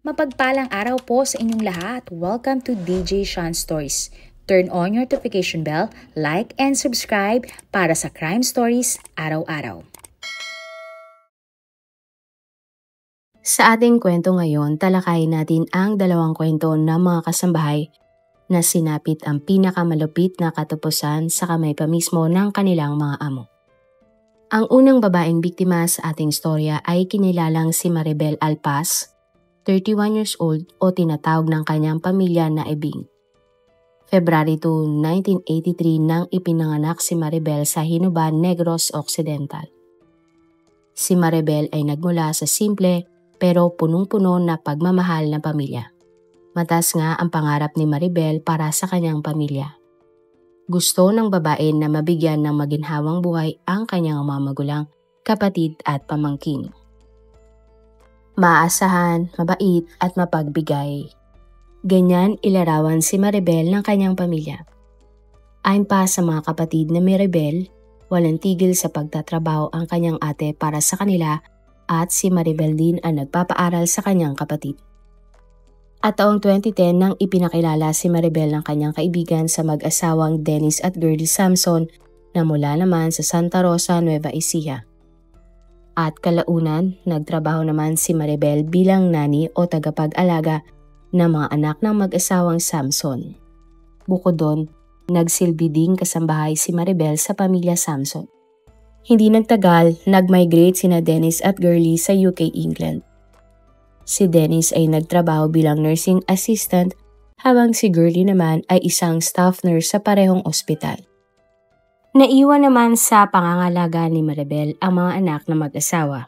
Mapagpalang araw po sa inyong lahat. Welcome to DJ Sean Stories. Turn on your notification bell, like and subscribe para sa crime stories araw-araw. Sa ating kwento ngayon, talakayin natin ang dalawang kwento ng mga kasambahay na sinapit ang pinakamalupit na katapusan sa kamay pa mismo ng kanilang mga amo. Ang unang babaeng biktima sa ating storya ay kinilalang si Maribel Alpaz, 31 years old o tinatawag ng kanyang pamilya na Ebing. February 2, 1983 nang ipinanganak si Maribel sa Hinuban, Negros Occidental. Si Maribel ay nagmula sa simple pero punong-puno na pagmamahal na pamilya. Mataas nga ang pangarap ni Maribel para sa kanyang pamilya. Gusto ng babae na mabigyan ng maginhawang buhay ang kanyang mga magulang, kapatid at pamangkin. Maasahan, mabait at mapagbigay. Ganyan ilarawan si Maribel ng kanyang pamilya. Ayon pa sa mga kapatid na Maribel, walang tigil sa pagtatrabaho ang kanyang ate para sa kanila at si Maribel din ang nagpapaaral sa kanyang kapatid. At taong 2010 nang ipinakilala si Maribel ng kanyang kaibigan sa mag-asawang Dennis at Girlie Samson na mula naman sa Santa Rosa, Nueva Ecija. At kalaunan, nagtrabaho naman si Maribel bilang nani o tagapag-alaga ng mga anak ng mag-asawang Samson. Bukod doon, nagsilbi ding kasambahay si Maribel sa pamilya Samson. Hindi nagtagal, nag-migrate sina Dennis at Girlie sa UK, England. Si Dennis ay nagtrabaho bilang nursing assistant habang si Girlie naman ay isang staff nurse sa parehong ospital. Naiwan naman sa pangangalaga ni Maribel ang mga anak na mag-asawa.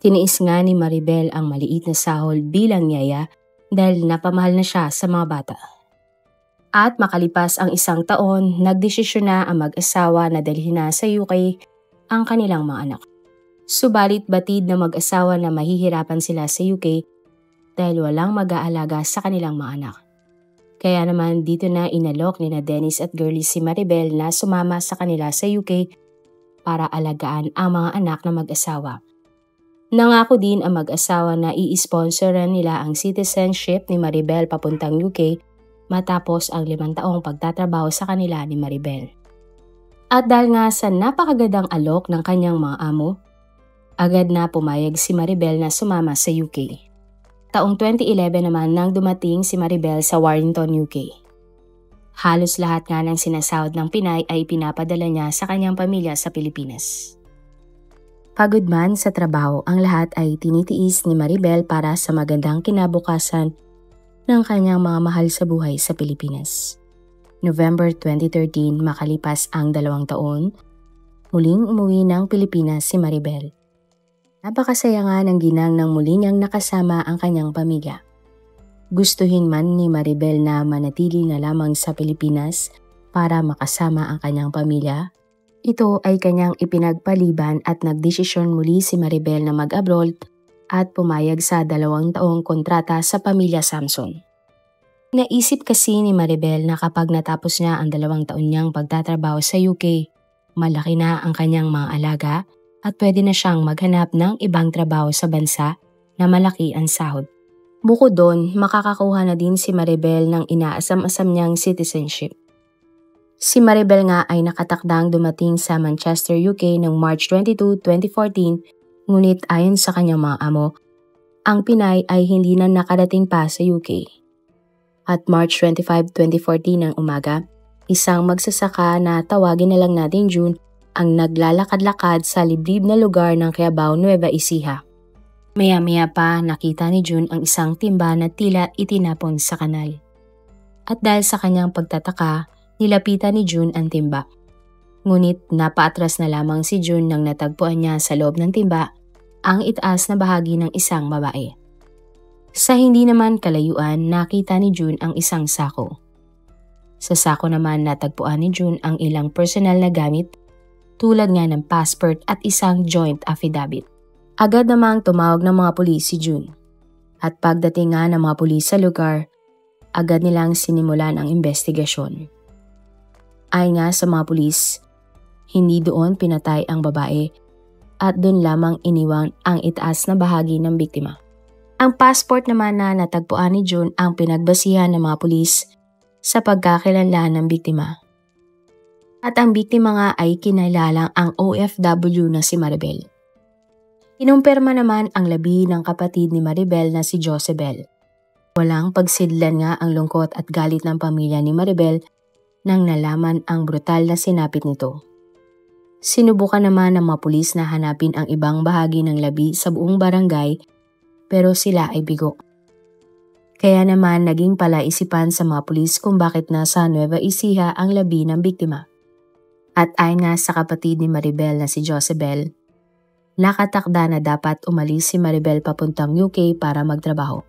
Tiniis nga ni Maribel ang maliit na sahol bilang yaya dahil napamahal na siya sa mga bata. At makalipas ang isang taon, nagdesisyon na ang mag-asawa na dalhin na sa UK ang kanilang mga anak. Subalit batid na mag-asawa na mahihirapan sila sa UK dahil walang mag-aalaga sa kanilang mga anak. Kaya naman dito na inalok ni na Dennis at Girlie si Maribel na sumama sa kanila sa UK para alagaan ang mga anak na mag-asawa. Nangako din ang mag-asawa na i-sponsoran nila ang citizenship ni Maribel papuntang UK matapos ang 5 taong pagtatrabaho sa kanila ni Maribel. At dahil nga sa napakagandang alok ng kanyang mga amo, agad na pumayag si Maribel na sumama sa UK. Taong 2011 naman nang dumating si Maribel sa Warrington, UK. Halos lahat nga ng sinasahod ng Pinay ay pinapadala niya sa kanyang pamilya sa Pilipinas. Pagod man sa trabaho, ang lahat ay tinitiis ni Maribel para sa magandang kinabukasan ng kanyang mga mahal sa buhay sa Pilipinas. November 2013, makalipas ang 2 taon, muling umuwi ng Pilipinas si Maribel. Napakasaya nga ng ginang nang muli niyang nakasama ang kanyang pamilya. Gustuhin man ni Maribel na manatili na lamang sa Pilipinas para makasama ang kanyang pamilya, ito ay kanyang ipinagpaliban at nagdesisyon muli si Maribel na mag-abroad at pumayag sa 2 taong kontrata sa pamilya Samson. Naisip kasi ni Maribel na kapag natapos niya ang 2 taon niyang pagtatrabaho sa UK, malaki na ang kanyang mga alaga at pwede na siyang maghanap ng ibang trabaho sa bansa na malaki ang sahod. Bukod doon, makakakuha na din si Maribel ng inaasam-asam niyang citizenship. Si Maribel nga ay nakatakdang dumating sa Manchester, UK noong March 22, 2014, ngunit ayon sa kanyang mga amo, ang Pinay ay hindi na nakarating pa sa UK. At March 25, 2014 ng umaga, isang magsasaka na tawagin na lang natin June ang naglalakad-lakad sa liblib na lugar ng Kiabao, Nueva Ecija. Maya-maya pa nakita ni June ang isang timba na tila itinapon sa kanal. At dahil sa kanyang pagtataka, nilapitan ni June ang timba. Ngunit napaatras na lamang si June nang natagpuan niya sa loob ng timba ang itaas na bahagi ng isang babae. Sa hindi naman kalayuan, nakita ni June ang isang sako. Sa sako naman natagpuan ni June ang ilang personal na gamit tulad nga ng passport at isang joint affidavit. Agad namang tumawag ng mga pulis si June. At pagdating nga ng mga pulis sa lugar, agad nilang sinimulan ang investigasyon. Ayon nga sa mga pulis, hindi doon pinatay ang babae at doon lamang iniwang ang itaas na bahagi ng biktima. Ang passport naman na natagpuan ni June ang pinagbasihan ng mga pulis sa pagkakakilanlan ng biktima. At ang biktima nga ay kinailalang ang OFW na si Maribel. Kinumpirma naman ang labi ng kapatid ni Maribel na si Josebel. Walang pagsidlan nga ang lungkot at galit ng pamilya ni Maribel nang nalaman ang brutal na sinapit nito. Sinubukan naman ng mga pulis na hanapin ang ibang bahagi ng labi sa buong barangay pero sila ay bigo. Kaya naman naging palaisipan sa mga pulis kung bakit nasa Nueva Ecija ang labi ng biktima. At ayon nga sa kapatid ni Maribel na si Josebel, nakatakda na dapat umalis si Maribel papuntang UK para magtrabaho.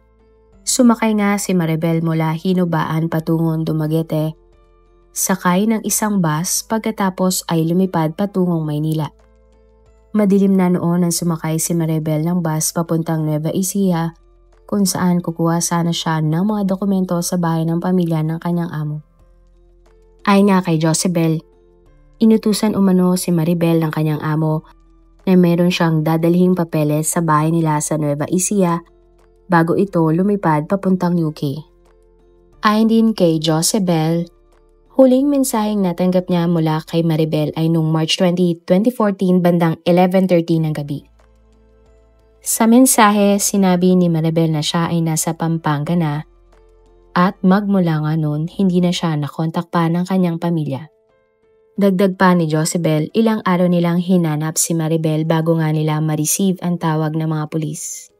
Sumakay nga si Maribel mula Hinubaan patungong Dumaguete, sakay ng isang bus pagkatapos ay lumipad patungong Maynila. Madilim na noon nang sumakay si Maribel ng bus papuntang Nueva Ecija kung saan kukuha sana siya ng mga dokumento sa bahay ng pamilya ng kanyang amo. Ayon nga kay Josebel, inutusan umano si Maribel ng kanyang amo na meron siyang dadalhing papeles sa bahay nila sa Nueva Ecija bago ito lumipad papuntang UK. Ayon din kay Josebel, huling mensaheng natanggap niya mula kay Maribel ay noong March 20, 2014 bandang 11:30 ng gabi. Sa mensahe, sinabi ni Maribel na siya ay nasa Pampanga na at magmula nga noon hindi na siya nakontak pa ng kanyang pamilya. Dagdag pa ni Josebel, ilang araw nilang hinanap si Maribel bago nga nila ma-receive ang tawag ng mga pulis.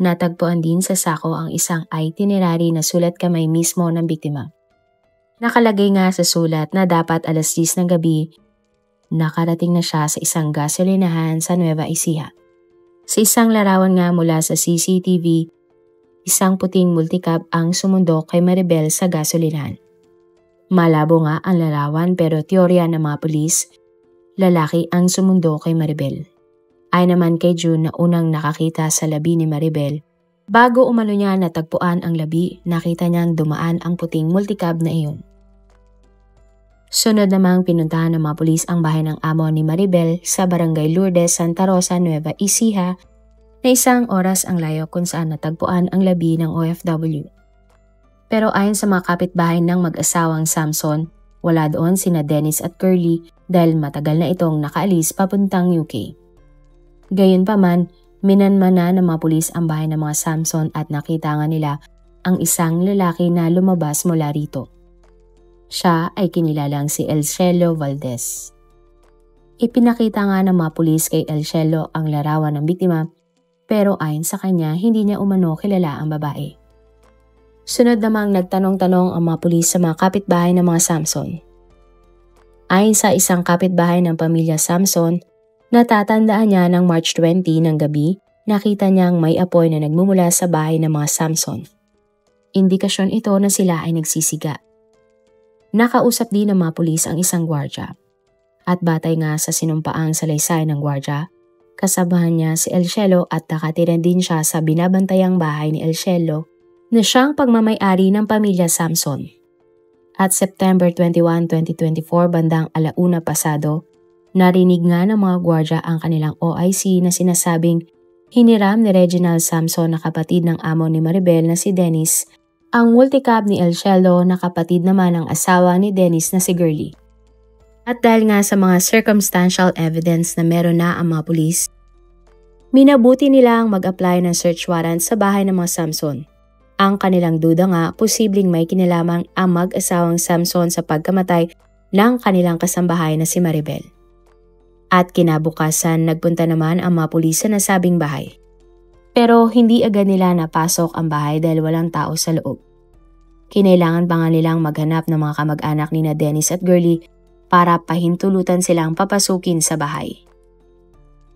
Natagpuan din sa sako ang isang itinerary na sulat kamay mismo ng biktima. Nakalagay nga sa sulat na dapat alas 10 ng gabi, nakarating na siya sa isang gasolinahan sa Nueva Ecija. Sa isang larawan nga mula sa CCTV, isang puting multicab ang sumundok kay Maribel sa gasolinahan. Malabo nga ang larawan pero teorya ng mga pulis, lalaki ang sumundok kay Maribel. Ay naman kay June na unang nakakita sa labi ni Maribel, bago umano niya natagpuan ang labi, nakita niyang dumaan ang puting multicab na iyon. Sunod namang pinuntahan ng mga pulis ang bahay ng amo ni Maribel sa Barangay Lourdes, Santa Rosa, Nueva Ecija na isang oras ang layo kung saan natagpuan ang labi ng OFW. Pero ayon sa mga kapitbahay ng mag-asawang Samson, wala doon sina Dennis at Curly dahil matagal na itong nakaalis papuntang UK. Gayunpaman, minanmana ng mga pulis ang bahay ng mga Samson at nakita nga nila ang isang lalaki na lumabas mula rito. Siya ay kinilalang si Elcielo Valdez. Ipinakita nga ng mga pulis kay Elcielo ang larawan ng biktima pero ayon sa kanya hindi niya umano kilala ang babae. Sunod namang nagtanong-tanong ang mga pulis sa mga kapitbahay ng mga Samson. Ayon sa isang kapitbahay ng pamilya Samson, natatandaan niya ng March 20 ng gabi, nakita niyang may apoy na nagmumula sa bahay ng mga Samson. Indikasyon ito na sila ay nagsisiga. Nakausap din ng mga pulis ang isang gwardya. At batay nga sa sinumpaang salaysay ng gwardya, kasabahan niya si Elcielo at nakatira din siya sa binabantayang bahay ni Elcielo na siyang pagmamay-ari ng pamilya Samson. At September 21, 2024 bandang 1:00 pasado, narinig nga ng mga gwardya ang kanilang OIC na sinasabing hiniram ni Reginald Samson na kapatid ng amo ni Maribel na si Dennis ang multicab ni Elcielo na kapatid naman ng asawa ni Dennis na si Girlie. At dahil nga sa mga circumstantial evidence na meron na ang mga pulis, minabuti nilang mag-apply ng search warrant sa bahay ng mga Samson. Ang kanilang duda nga, posibleng may kinalaman ang mag-asawang Samson sa pagkamatay ng kanilang kasambahay na si Maribel. At kinabukasan, nagpunta naman ang mga pulis sa nasabing bahay. Pero hindi agad nila napasok ang bahay dahil walang tao sa loob. Kinailangan pa nga nilang maghanap ng mga kamag-anak ni na Dennis at Girlie para pahintulutan silang papasukin sa bahay.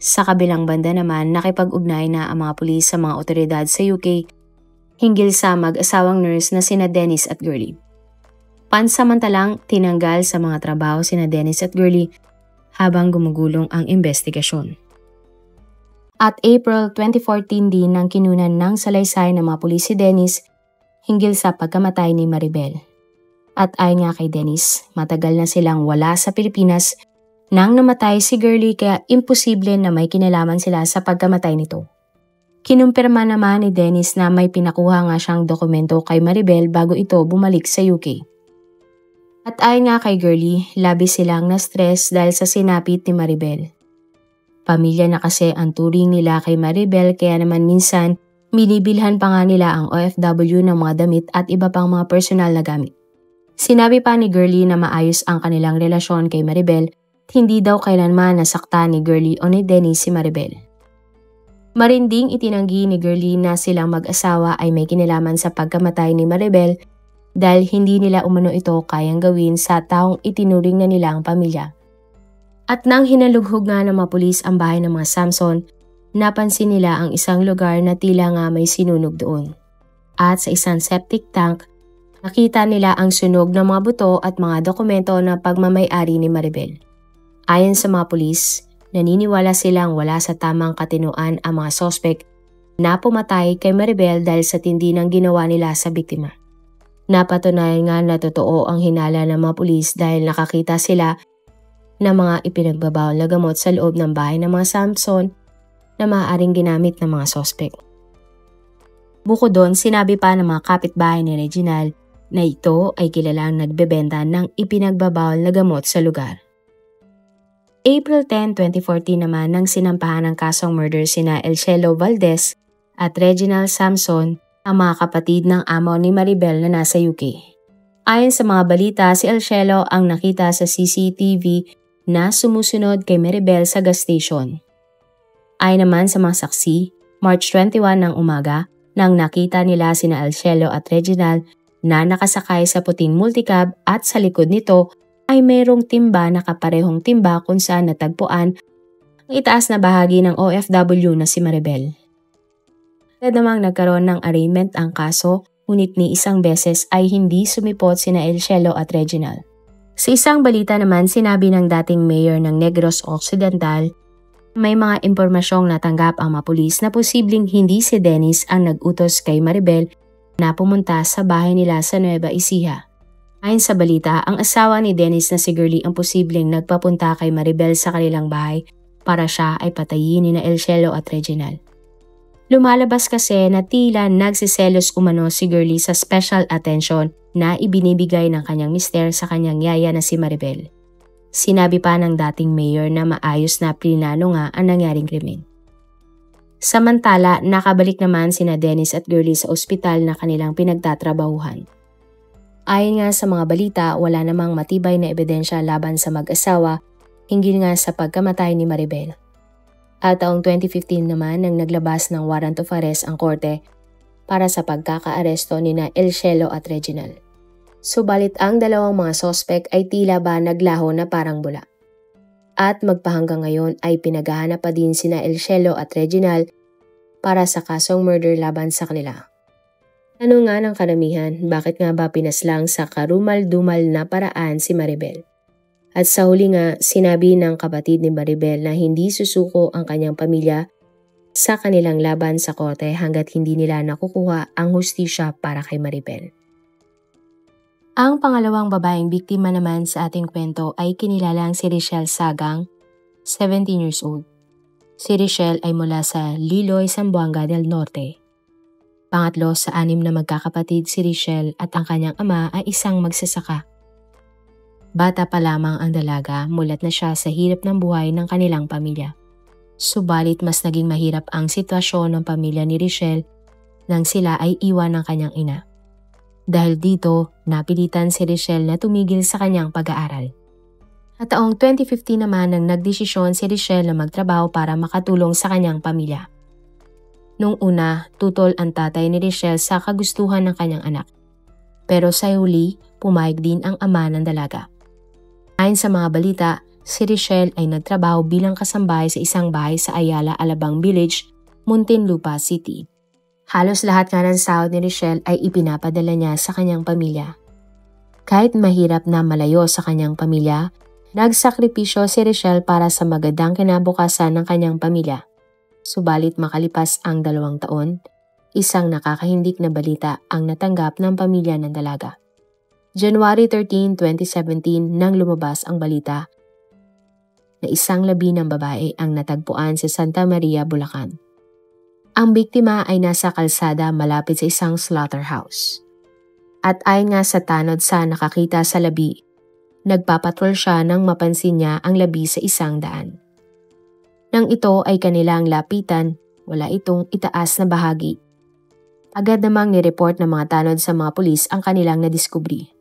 Sa kabilang banda naman, nakipag-ugnay na ang mga pulis sa mga otoridad sa UK hinggil sa mag-asawang nurse na sina Dennis at Girlie. Pansamantalang tinanggal sa mga trabaho sina Dennis at Girlie habang gumugulong ang investigasyon. At April 2014 din nang kinunan ng salaysay ng mga pulis si Dennis hinggil sa pagkamatay ni Maribel. At ayon nga kay Dennis, matagal na silang wala sa Pilipinas nang namatay si Girlie kaya imposible na may kinalaman sila sa pagkamatay nito. Kinumpirma naman ni Dennis na may pinakuha nga siyang dokumento kay Maribel bago ito bumalik sa UK. At ayon nga kay Girlie, labis silang na-stress dahil sa sinapit ni Maribel. Pamilya na kasi ang turing nila kay Maribel kaya naman minsan binibilhan pa nga nila ang OFW ng mga damit at iba pang mga personal na gamit. Sinabi pa ni Girlie na maayos ang kanilang relasyon kay Maribel at hindi daw kailanman nasaktan ni Girlie o ni Dennis si Maribel. Marinding itinanggi ni Girlie na silang mag-asawa ay may kinalaman sa pagkamatay ni Maribel dahil hindi nila umano ito kayang gawin sa taong itinuring na nilang pamilya. At nang hinalughog nga ng mga pulis ang bahay ng mga Samson, napansin nila ang isang lugar na tila nga may sinunog doon. At sa isang septic tank, nakita nila ang sunog ng mga buto at mga dokumento na pagmamay-ari ni Maribel. Ayon sa mga pulis, naniniwala silang wala sa tamang katinuan ang mga sospek na pumatay kay Maribel dahil sa tindi ng ginawa nila sa biktima. Napatunayan nga na totoo ang hinala ng mga pulis dahil nakakita sila ng mga ipinagbabawal na gamot sa loob ng bahay ng mga Samson na maaaring ginamit ng mga sospek. Bukod doon, sinabi pa ng mga kapitbahay ni Reginald na ito ay kilalang nagbebenta ng ipinagbabawal na gamot sa lugar. April 10, 2014 naman nang sinampahan ng kasong murder sina Elcielo Valdez at Reginald Samson, ang mga kapatid ng amo ni Maribel na nasa UK. Ayon sa mga balita, si Elcielo ang nakita sa CCTV na sumusunod kay Maribel sa gas station. Ayon naman sa mga saksi, March 21 ng umaga, nang nakita nila sina Elcielo at Reginald na nakasakay sa puting multicab at sa likod nito ay mayroong timba na kaparehong timba kung saan natagpuan ang itaas na bahagi ng OFW na si Maribel. Kaya namang nagkaroon ng arraignment ang kaso, ngunit ni isang beses ay hindi sumipot sina Elcielo at Reginald. Sa isang balita naman, sinabi ng dating mayor ng Negros Occidental, may mga impormasyong natanggap ang mga pulis na posibleng hindi si Dennis ang nag-utos kay Maribel na pumunta sa bahay nila sa Nueva Ecija. Ayon sa balita, ang asawa ni Dennis na si Girlie ang posibleng nagpapunta kay Maribel sa kanilang bahay para siya ay patayin ni Elcielo at Reginald. Lumalabas kasi na tila nagsiselos umano si Girlie sa special attention na ibinibigay ng kanyang mister sa kanyang yaya na si Maribel. Sinabi pa ng dating mayor na maayos na plinano nga ang nangyaring krimen. Samantala, nakabalik naman sina Dennis at Girlie sa ospital na kanilang pinagtatrabahuhan. Ayon nga sa mga balita, wala namang matibay na ebidensya laban sa mag-asawa hinggil nga sa pagkamatay ni Maribel. At taong 2015 naman nang naglabas ng warrant of arrest ang korte para sa pagkakaaresto nina Elcielo at Reginald. Subalit ang dalawang mga sospek ay tila ba naglaho na parang bula. At magpahanggang ngayon ay pinaghahanap pa din sina Elcielo at Reginald para sa kasong murder laban sa kanila. Ano nga ng karamihan, bakit nga ba pinaslang sa karumal-dumal na paraan si Maribel? At sa huli nga, sinabi ng kapatid ni Maribel na hindi susuko ang kanyang pamilya sa kanilang laban sa korte hanggat hindi nila nakukuha ang hustisya para kay Maribel. Ang pangalawang babaeng biktima naman sa ating kwento ay kinilalang si Richelle Sagang, 17 years old. Si Richelle ay mula sa Liloy, Zamboanga del Norte. Pangatlo sa 6 na magkakapatid si Richelle at ang kanyang ama ay isang magsasaka. Bata pa lamang ang dalaga, mulat na siya sa hirap ng buhay ng kanilang pamilya. Subalit mas naging mahirap ang sitwasyon ng pamilya ni Richelle nang sila ay iwan ng kanyang ina. Dahil dito, napilitan si Richelle na tumigil sa kanyang pag-aaral. At taong 2015 naman nang nagdesisyon si Richelle na magtrabaho para makatulong sa kanyang pamilya. Noong una, tutol ang tatay ni Richelle sa kagustuhan ng kanyang anak. Pero sa huli, pumayag din ang ama ng dalaga. Ayon sa mga balita, si Richelle ay nagtrabaho bilang kasambahay sa isang bahay sa Ayala, Alabang Village, Muntinlupa City. Halos lahat nga ng sahod ni Richelle ay ipinapadala niya sa kanyang pamilya. Kahit mahirap na malayo sa kanyang pamilya, nagsakripisyo si Richelle para sa magandang kinabukasan ng kanyang pamilya. Subalit makalipas ang 2 taon, isang nakakahindik na balita ang natanggap ng pamilya ng dalaga. January 13, 2017 nang lumabas ang balita na isang labi ng babae ang natagpuan sa Santa Maria, Bulacan. Ang biktima ay nasa kalsada malapit sa isang slaughterhouse. At ayon nga sa tanod sa nakakita sa labi, nagpapatrol siya nang mapansin niya ang labi sa isang daan. Nang ito ay kanilang lapitan, wala itong itaas na bahagi. Agad namang nireport ng mga tanod sa mga pulis ang kanilang nadiskubri.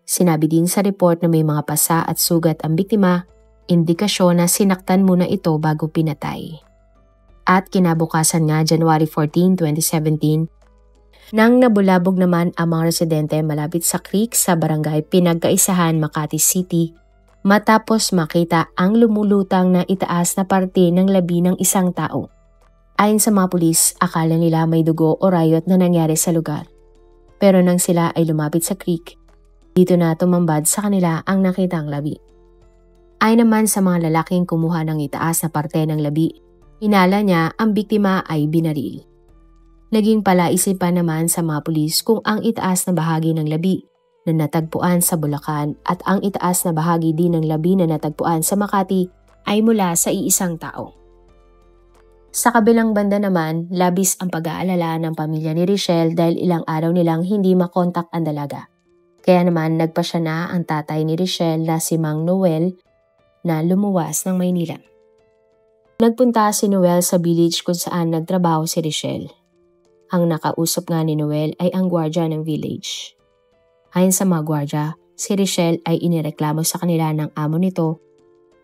Sinabi din sa report na may mga pasa at sugat ang biktima, indikasyon na sinaktan muna ito bago pinatay. At kinabukasan nga January 14, 2017, nang nabulabog naman ang mga residente malapit sa creek sa barangay Pinagkaisahan, Makati City, matapos makita ang lumulutang na itaas na parte ng labi ng isang tao. Ayon sa mga pulis, akala nila may dugo o riot na nangyari sa lugar. Pero nang sila ay lumapit sa creek, dito na tumambad sa kanila ang nakitang labi. Ayon naman sa mga lalaking kumuha ng itaas na parte ng labi, hinala niya ang biktima ay binaril. Naging palaisipan naman sa mga pulis kung ang itaas na bahagi ng labi na natagpuan sa Bulacan at ang itaas na bahagi din ng labi na natagpuan sa Makati ay mula sa iisang tao. Sa kabilang banda naman, labis ang pag-aalala ng pamilya ni Richelle dahil ilang araw nilang hindi makontak ang dalaga. Kaya naman nagpasya na ang tatay ni Richelle na si Mang Noel na lumuwas ng Maynila. Nagpunta si Noel sa village kung saan nagtrabaho si Richelle. Ang nakausap nga ni Noel ay ang gwardya ng village. Ayon sa mga gwardya, si Richelle ay inireklamo sa kanila ng amo nito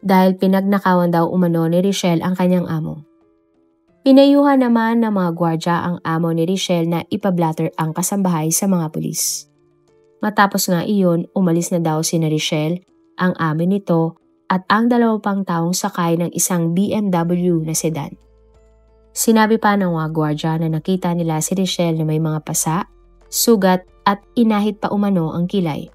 dahil pinagnakawan daw umano ni Richelle ang kanyang amo. Pinayuhan naman ng mga gwardya ang amo ni Richelle na ipablatter ang kasambahay sa mga pulis. Matapos nga iyon, umalis na daw si Richelle, ang amo nito at ang 2 pang taong sakay ng isang BMW na sedan. Sinabi pa ng mga gwardya na nakita nila si Richelle na may mga pasa, sugat at inahit pa umano ang kilay.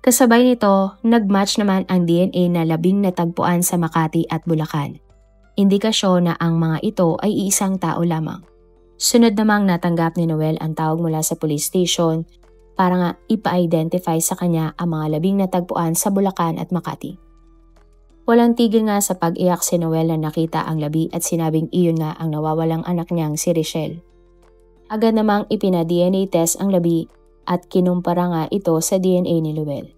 Kasabay nito, nagmatch naman ang DNA na labing natagpuan sa Makati at Bulacan. Indikasyon na ang mga ito ay iisang tao lamang. Sunod namang natanggap ni Noel ang tawag mula sa police station para nga ipa-identify sa kanya ang mga labing natagpuan sa Bulacan at Makati. Walang tigil nga sa pag-iyak si Noel na nakita ang labi at sinabing iyon nga ang nawawalang anak niyang si Richelle. Agad namang ipina-DNA test ang labi at kinumpara nga ito sa DNA ni Noel.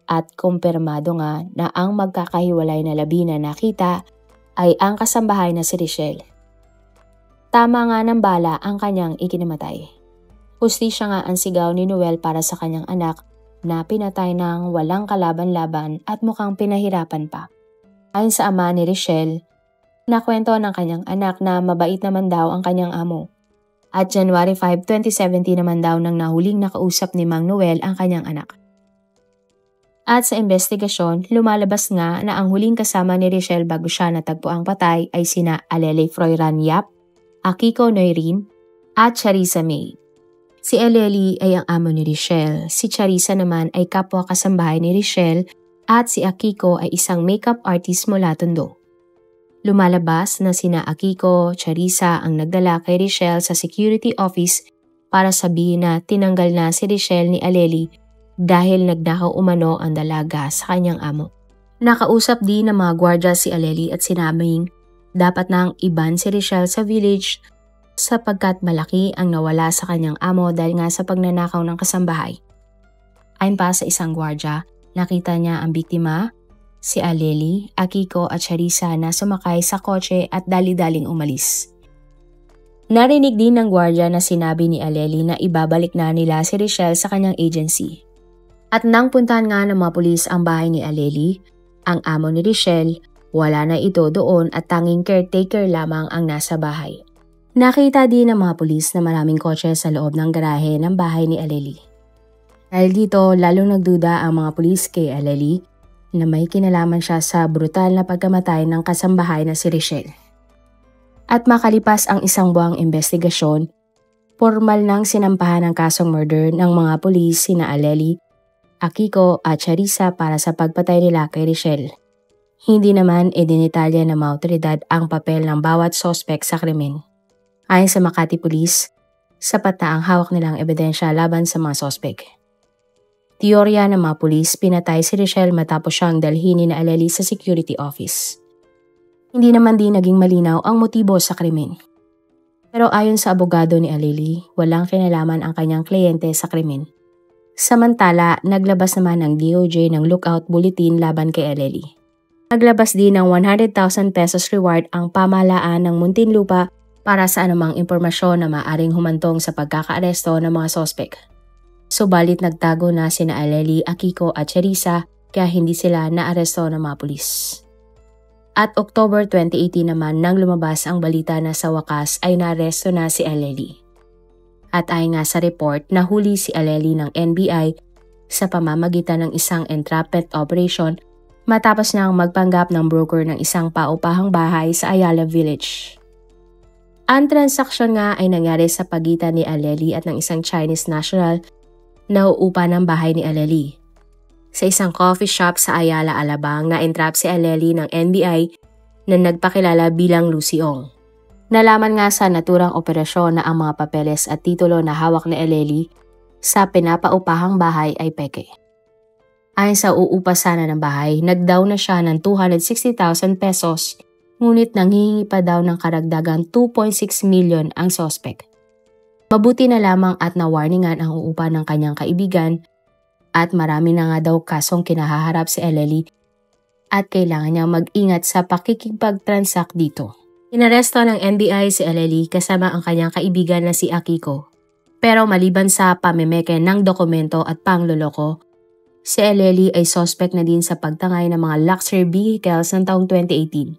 At kumpirmado nga na ang magkakahiwalay na labi na nakita ay ang kasambahay na si Richelle. Tama nga ng bala ang kanyang ikinamatay. Hustisya nga ang sigaw ni Noel para sa kanyang anak na pinatay ng walang kalaban-laban at mukhang pinahirapan pa. Ayon sa ama ni Richelle, nakwento ng kanyang anak na mabait naman daw ang kanyang amo. At January 5, 2017 naman daw nang nahuling nakausap ni Mang Noel ang kanyang anak. At sa investigasyon, lumalabas nga na ang huling kasama ni Richelle bago siya natagpuang patay ay sina Alele Froilan Yap, Akiko Noirin, at Charissa May. Si Alele ay ang amo ni Richelle, si Charissa naman ay kapwa kasambahay ni Richelle at si Akiko ay isang makeup artist mula Tondo. Lumalabas na sina Akiko, Charissa ang nagdala kay Richelle sa security office para sabihin na tinanggal na si Richelle ni Alele dahil nagnakaw umano ang dalaga sa kanyang amo. Nakausap din ng mga gwardya si Alele at sinabing dapat nang iban si Richelle sa village sapagkat malaki ang nawala sa kanyang amo dahil nga sa pagnanakaw ng kasambahay. Ayon pa sa isang gwardya, nakita niya ang biktima, si Alele, Akiko at Charissa na sumakay sa kotse at dali-daling umalis. Narinig din ng gwardya na sinabi ni Alele na ibabalik na nila si Richelle sa kanyang agency. At nang puntahan nga ng mga pulis ang bahay ni Alele, ang amo ni Richelle, wala na ito doon at tanging caretaker lamang ang nasa bahay. Nakita din ng mga pulis na maraming kotse sa loob ng garahe ng bahay ni Alele. Dahil dito, lalong nagduda ang mga pulis kay Alele na may kinalaman siya sa brutal na pagkamatay ng kasambahay na si Richelle. At makalipas ang isang buwang investigasyon, formal nang sinampahan ng kasong murder ng mga pulis sina Alele, Akiko at Charissa para sa pagpatay nila kay Richelle. Hindi naman idinitalya ng mga otoridad ang papel ng bawat sospek sa krimen. Ayon sa Makati Police, sapat na ang hawak nilang ebidensya laban sa mga sospek. Teorya ng mga pulis, pinatay si Richelle matapos siyang dalhin ni Alele sa security office. Hindi naman din naging malinaw ang motibo sa krimen. Pero ayon sa abogado ni Aleli, walang kinalaman ang kanyang kliyente sa krimen. Samantala, naglabas naman ang DOJ ng lookout bulletin laban kay Aleli. Naglabas din ng 100,000 pesos reward ang pamahalaan ng Muntinlupa para sa anumang impormasyon na maaring humantong sa pagkakaaresto ng mga sospek. Subalit nagtago na sina Aleli, Akiko at Cherissa kaya hindi sila naaresto ng mga pulis. At October 2018 naman nang lumabas ang balita na sa wakas ay naaresto na si Aleli. At ayon nga sa report, nahuli si Aleli ng NBI sa pamamagitan ng isang entrapment operation matapos niyang magpanggap ng broker ng isang paupahang bahay sa Ayala Village. Ang transaksyon nga ay nangyari sa pagitan ni Aleli at ng isang Chinese national na uupa ng bahay ni Aleli. Sa isang coffee shop sa Ayala, Alabang, na-entrap si Aleli ng NBI na nagpakilala bilang Lucy Ong. Nalaman nga sa naturang operasyon na ang mga papeles at titulo na hawak ni Aleli sa pinapaupahang bahay ay peke. Ayon sa uupa sana ng bahay, nagdaw na siya ng 260,000 pesos, ngunit nanghihingi pa daw ng karagdagang 2.6 million ang sospek. Mabuti na lamang at nawarningan ang uupa ng kanyang kaibigan at marami na nga daw kasong kinahaharap si Aleli at kailangan niyang mag-ingat sa pakikipag-transact dito. Inaresto ng NBI si Aleli kasama ang kanyang kaibigan na si Akiko. Pero maliban sa pamemeke ng dokumento at pangloloko, si Aleli ay suspect na din sa pagtangay ng mga luxury vehicles ng taong 2018.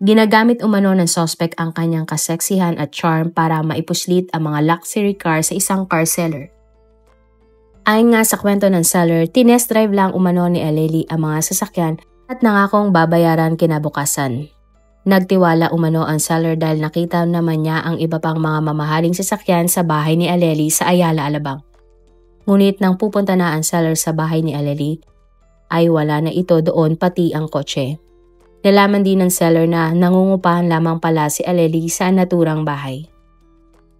Ginagamit umano ng suspect ang kanyang kaseksihan at charm para maipuslit ang mga luxury car sa isang car seller. Ayon nga sa kwento ng seller, tinest drive lang umano ni Aleli ang mga sasakyan at nangakong babayaran kinabukasan. Nagtiwala umano ang seller dahil nakita naman niya ang iba pang mga mamahaling sasakyan sa bahay ni Aleli sa Ayala, Alabang. Ngunit nang pupunta na ang seller sa bahay ni Aleli, ay wala na ito doon pati ang kotse. Nalaman din ng seller na nangungupahan lamang pala si Aleli sa naturang bahay.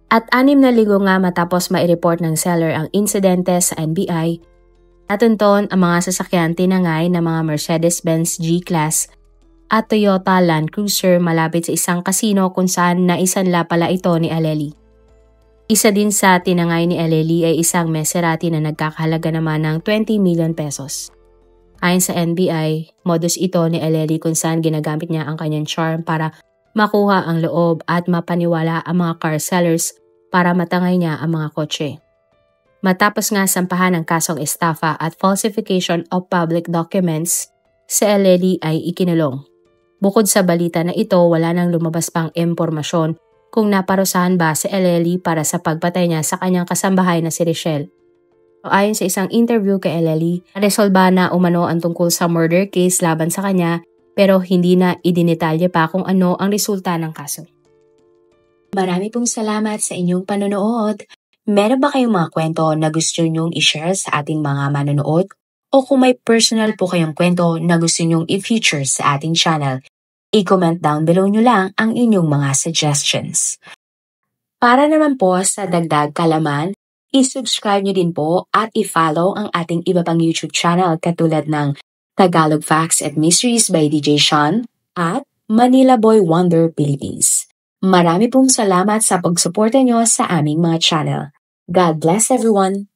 At 6 na linggo nga matapos mai-report ng seller ang insidente sa NBI, natunton ang mga sasakyan tinangay ng mga Mercedes-Benz G-Class at Toyota Land Cruiser malapit sa isang kasino kung saan naisanla pala ito ni Aleli. Isa din sa tinangay ni Aleli ay isang Maserati na nagkakahalaga naman ng 20 million pesos. Ayon sa NBI, modus ito ni Aleli kung saan ginagamit niya ang kanyang charm para makuha ang loob at mapaniwala ang mga car sellers para matangay niya ang mga kotse. Matapos nga sampahan ng kasong estafa at falsification of public documents, si Aleli ay ikinulong. Bukod sa balita na ito, wala nang lumabas pang impormasyon kung naparusahan ba si Aleli para sa pagpatay niya sa kanyang kasambahay na si Richelle. Ayon sa isang interview kay Aleli, resolba na umano ang tungkol sa murder case laban sa kanya pero hindi na idinetalye pa kung ano ang resulta ng kaso. Marami pong salamat sa inyong panonood. Meron ba kayong mga kwento na gusto nyong i-share sa ating mga manonood? O kung may personal po kayong kwento na gusto nyong i-feature sa ating channel, i-comment down below nyo lang ang inyong mga suggestions. Para naman po sa dagdag kalaman, i-subscribe nyo din po at i-follow ang ating iba pang YouTube channel katulad ng Tagalog Facts and Mysteries by DJ Sean at Manila Boy Wonder Philippines. Marami pong salamat sa pagsuporta nyo sa aming mga channel. God bless everyone!